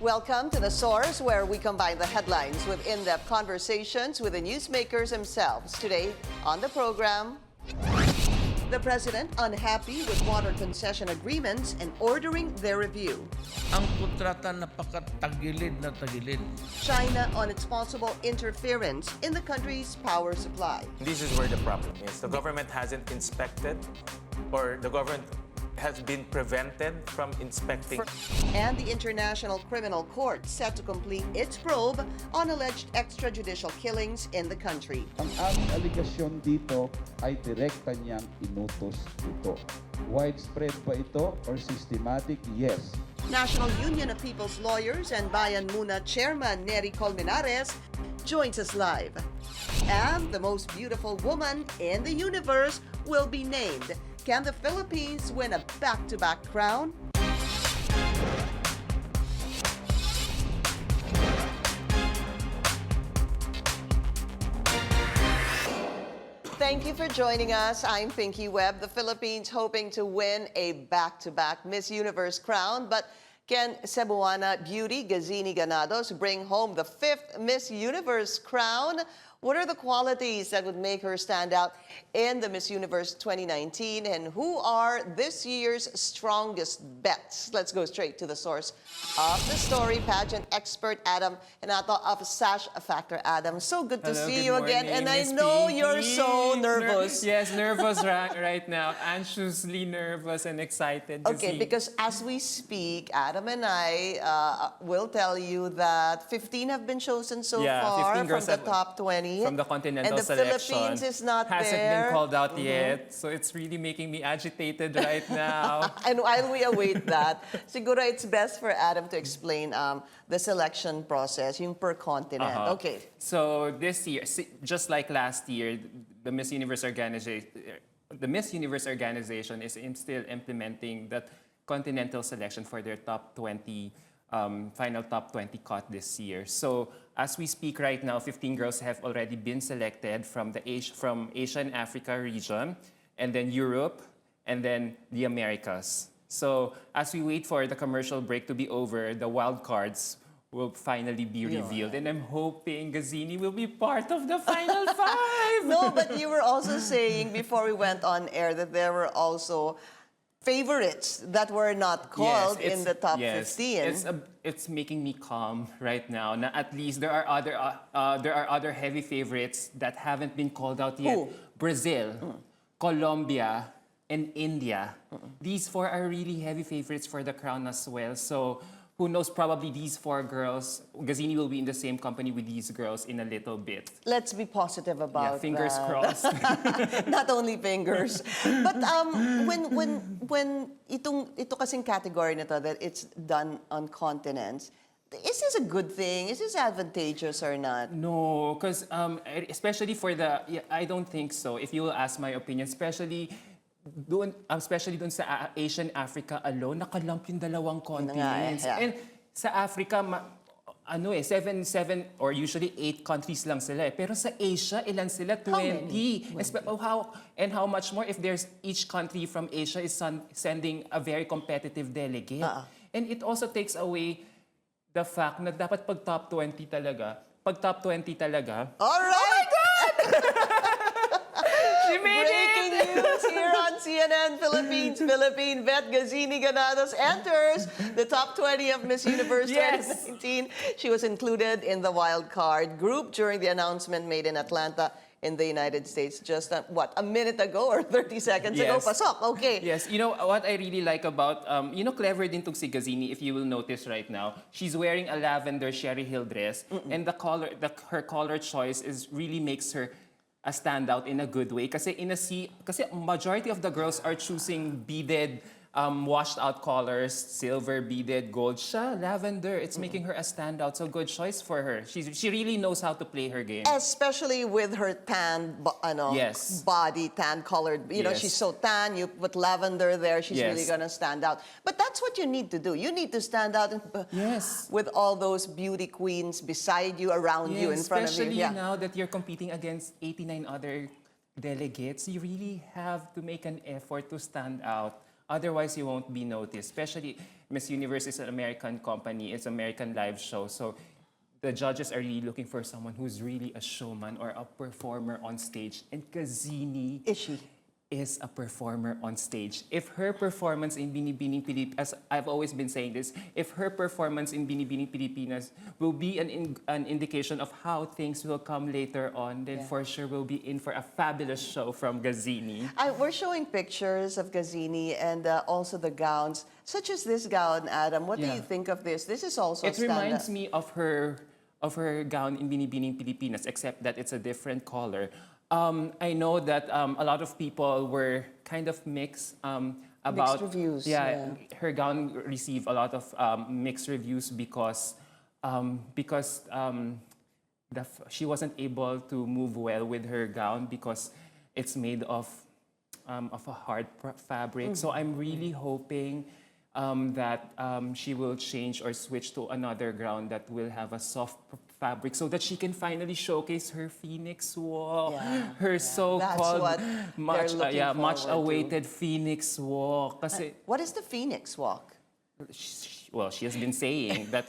Welcome to The Source, where we combine the headlines with in-depth conversations with the newsmakers themselves. Today on the program, the president unhappy with water concession agreements and ordering their review. Ang kontrata napakatagilid na tagilid. China on its possible interference in the country's power supply. This is where the problem is. The government hasn't inspected, or the government has been prevented from inspecting. And the International Criminal Court set to complete its probe on alleged extrajudicial killings in the country. Ang aming aligasyon dito ay direkta niyang inutos ito. Widespread ba ito or systematic? Yes. National Union of People's Lawyers and Bayan Muna Chairman Neri Colmenares joins us live. And the most beautiful woman in the universe will be named. Can the Philippines win a back-to-back crown? Thank you for joining us. I'm Pinky Webb. The Philippines hoping to win a back-to-back Miss Universe crown, but can Cebuana beauty Gazini Ganados bring home the 5th Miss Universe crown? What are the qualities that would make her stand out in the Miss Universe 2019? And who are this year's strongest bets? Let's go straight to the source of the story. Pageant expert Adam Genato of Sash Factor. Adam, so good to see you again. And I know you're so nervous. Yes, nervous right now. Anxiously nervous and excited. Okay, because as we speak, Adam and I will tell you that 15 have been chosen so far from the top 20. From the continental and the selection. Philippines is not hasn't there. Been called out yet. So it's really making me agitated right now. And while we await that, siguro it's best for Adam to explain the selection process, yung per continent. Okay. So this year, just like last year, the Miss Universe organization is still implementing that continental selection for their top 20 final top 20 cut this year. So as we speak right now, 15 girls have already been selected from Asia and Africa region, and then Europe, and then the Americas. So as we wait for the commercial break to be over, the wild cards will finally be revealed. And I'm hoping Gazini will be part of the final 5. No, but you were also saying before we went on air that there were also favorites that were not called in the top 15. It's making me calm right now. Now, at least there are other heavy favorites that haven't been called out yet. Who? Brazil, Colombia, and India. These 4 are really heavy favorites for the crown as well. So who knows, probably these 4 girls, Gazini will be in the same company with these girls in a little bit. Let's be positive about fingers that. crossed. Not only fingers. But when ito kasing category nito that it's done on continents, is this a good thing? Is this advantageous or not? No, because especially for I don't think so. If you will ask my opinion, especially doon sa Asian Africa alone, nakalump yung dalawang continents. And sa Africa, 7 or usually 8 countries lang sila. Pero sa Asia, ilan sila? 20. How much more if there's each country from Asia is sending a very competitive delegate. And it also takes away the fact na dapat pag top 20 talaga. All right! Oh my God! She made Breaking news here on CNN Philippines. Philippine vet Gazini Ganados enters the top 20 of Miss Universe 2019. She was included in the wild card group during the announcement made in Atlanta in the United States just, a minute ago or 30 seconds ago? Pasok, okay. Yes, you know what I really like about, clever din tong si Gazini, if you will notice right now. She's wearing a lavender Sherry Hill dress, and her color choice really makes her a standout in a good way. Kasi majority of the girls are choosing beaded, washed out colors, silver, beaded, gold. Siya, lavender. It's making her a standout. So good choice for her. She really knows how to play her game. Especially with her tan, body, tan colored. You know, she's so tan. You put lavender there. She's really gonna stand out. But that's what you need to do. You need to stand out with all those beauty queens beside you, around you, in front of you. Especially now that you're competing against 89 other delegates, you really have to make an effort to stand out Otherwise, you won't be noticed. Especially, Miss Universe is an American company. It's an American live show. So the judges are really looking for someone who's really a showman or a performer on stage. And Gazini Is she? is a performer on stage. If her performance in Binibining Pilipinas, as I've always been saying this, if her performance in Binibining Pilipinas will be an indication of how things will come later on, then for sure we'll be in for a fabulous show from Gazini. We're showing pictures of Gazini and also the gowns, such as this gown, Adam. What do you think of this? This is also It reminds me of her gown in Binibining Pilipinas, except that it's a different color. I know that a lot of people were kind of mixed about Mixed reviews. her gown received a lot of mixed reviews because she wasn't able to move well with her gown because it's made of a hard fabric. So I'm really hoping that she will change or switch to another gown that will have a soft fabric so that she can finally showcase her Phoenix walk, her so-called much awaited Phoenix walk. Kasi, What is the Phoenix walk? she has been saying that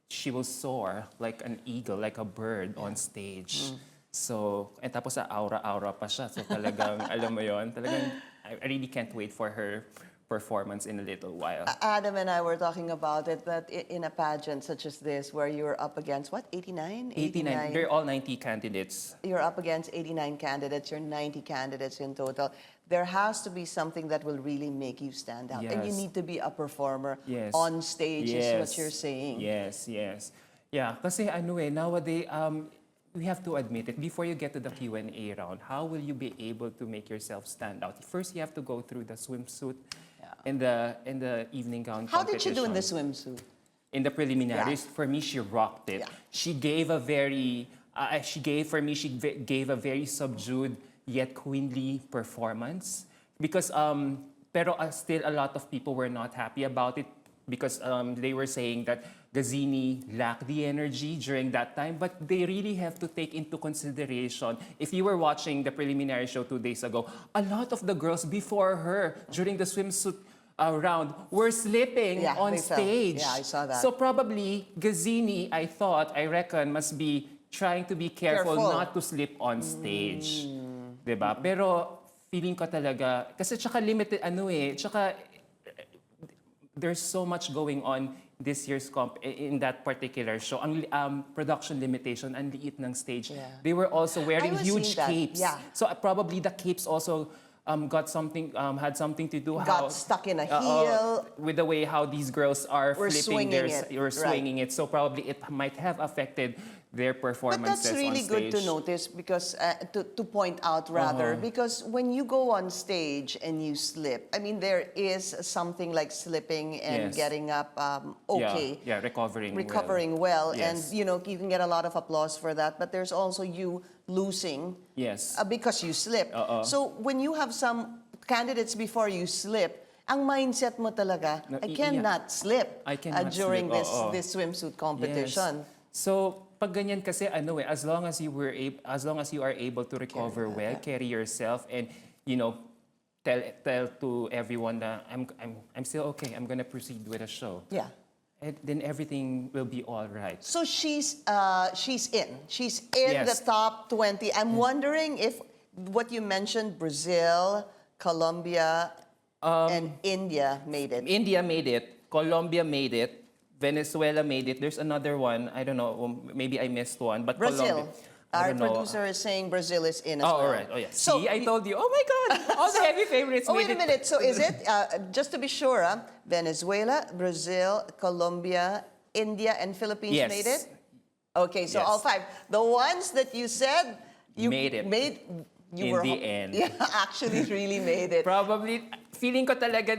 she will soar like an eagle, like a bird on stage. So, and tapos sa aura-aura pa siya. So talagang, alam mo yon, talagang, I really can't wait for her performance in a little while. Adam and I were talking about it, that in a pageant such as this, where you're up against, what, 89? 89. They're all 90 candidates. You're up against 89 candidates, you're 90 candidates in total. There has to be something that will really make you stand out. And you Yes. need to be a performer Yes. on stage, is what Yes. you're saying. Yes, yes. Yeah, kasi nowadays, we have to admit it, before you get to the Q&A round, how will you be able to make yourself stand out? First, you have to go through the swimsuit and the evening gown How did you do in the competition. swimsuit? In the preliminaries, for me, she rocked it. Yeah. She gave a very, she gave a very subdued yet queenly performance. Because, pero still a lot of people were not happy about it because they were saying that Gazini lacked the energy during that time. But they really have to take into consideration, if you were watching the preliminary show 2 days ago, a lot of the girls before her during the swimsuit round were slipping on they fell. stage. Yeah, I saw that. So probably Gazini, I reckon, must be trying to be careful not to slip on stage. Diba? Pero feeling ko talaga, kasi tsaka limited, tsaka there's so much going on this year's comp in that particular show. Ang production limitation, ang liit ng stage. Yeah. They were also wearing I was huge seeing that, capes. yeah. So probably the capes also got something, had something to do Got stuck in a heel. with the way how these girls are We're flipping swinging it, or swinging it. So probably it might have affected their But performances that's really on good stage. to notice because, to point out rather, because when you go on stage and you slip, I mean, there is something like slipping and Yes. getting up okay. Yeah, recovering well. Yes. And, you can get a lot of applause for that. But there's also you losing Yes. because you slip. So when you have some candidates before you slip, ang mindset mo talaga, No, I cannot slip I cannot during slip. this swimsuit competition. Yes. So, pag ganyan kasi as long as you are able to recover well, carry yourself, and tell to everyone that I'm still okay. I'm gonna proceed with the show. Yeah. And then everything will be all right. So she's in. She's in Yes. the top 20. I'm wondering if what you mentioned, Brazil, Colombia, and India made it. India made it. Colombia made it. Venezuela made it. There's another one. I don't know. Maybe I missed one. But Brazil. Colombia, I Our don't know. producer is saying Brazil is in as Oh, well. all right. Oh, yeah. So, See, I told you. Oh my God! All the heavy favorites oh, made wait a it. minute. So is it, just to be sure, Venezuela, Brazil, Colombia, India, and Philippines Yes. made it? Okay, so Yes. all five. The ones that you said you Made it. You In the end. Yeah, actually really made it. Probably, feeling ko talaga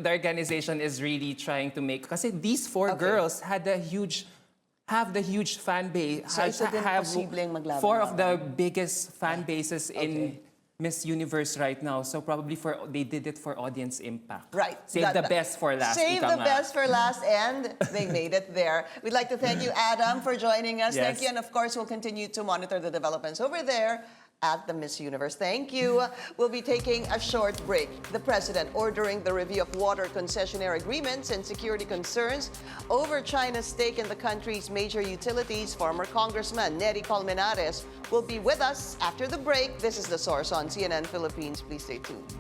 the organization is really trying to make, kasi these four girls have the huge fan base. So isa din posibleng maglaban four of na. the biggest fan bases in Miss Universe right now. So probably they did it for audience impact. Right. Save the best for last. Save ika the nga. best for last, and they made it there. We'd like to thank you, Adam, for joining us. Thank Yes. you, and of course, we'll continue to monitor the developments over there at the Miss Universe. Thank you. We'll be taking a short break. The President ordering the review of water concessionaire agreements and security concerns over China's stake in the country's major utilities. Former Congressman Nery Colmenares will be with us after the break. This is The Source on CNN Philippines. Please stay tuned.